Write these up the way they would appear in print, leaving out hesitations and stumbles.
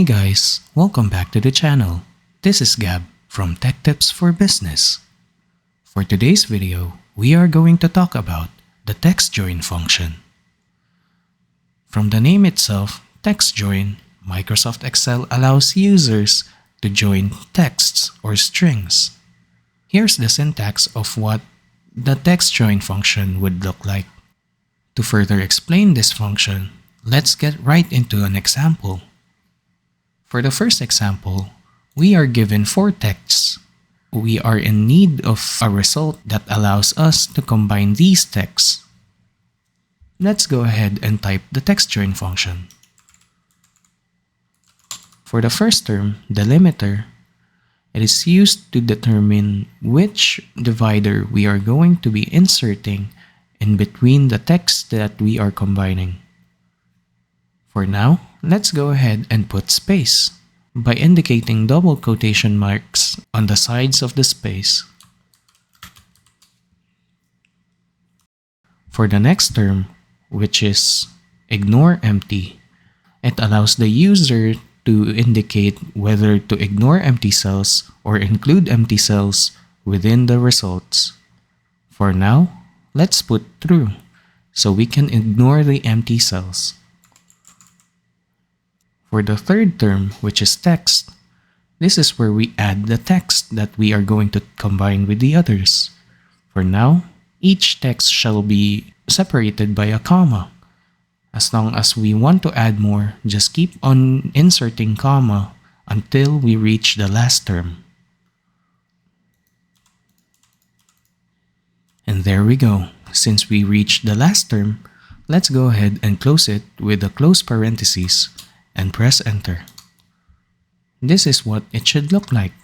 Hey guys, welcome back to the channel. This is Gab from Tech Tips for Business. For today's video, we are going to talk about the TEXTJOIN function. From the name itself, TEXTJOIN, Microsoft Excel allows users to join texts or strings. Here's the syntax of what the TEXTJOIN function would look like. To further explain this function, let's get right into an example. For the first example, we are given 4 texts. We are in need of a result that allows us to combine these texts. Let's go ahead and type the TEXTJOIN function. For the first term, delimiter, it is used to determine which divider we are going to be inserting in between the text that we are combining. For now, let's go ahead and put space by indicating double quotation marks on the sides of the space. For the next term, which is ignore empty, it allows the user to indicate whether to ignore empty cells or include empty cells within the results. For now, let's put true so we can ignore the empty cells. For the third term, which is text, this is where we add the text that we are going to combine with the others. For now, each text shall be separated by a comma. As long as we want to add more, just keep on inserting comma until we reach the last term. And there we go. Since we reached the last term, let's go ahead and close it with a close parenthesis and press enter. This is what it should look like.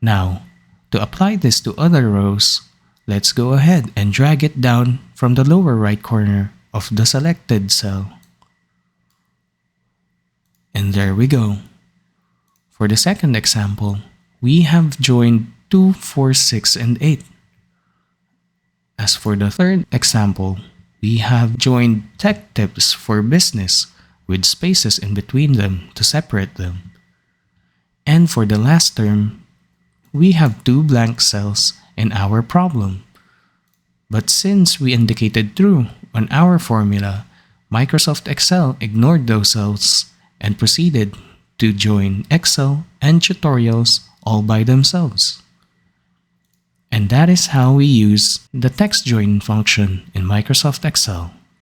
Now, to apply this to other rows, let's go ahead and drag it down from the lower right corner of the selected cell. And there we go. For the second example, we have joined 2, 4, 6, and 8. As for the third example, we have joined Tech Tips for Business with spaces in between them to separate them. And for the last term, we have 2 blank cells in our problem. But since we indicated true on our formula, Microsoft Excel ignored those cells and proceeded to join Excel and tutorials all by themselves. And that is how we use the TEXTJOIN function in Microsoft Excel.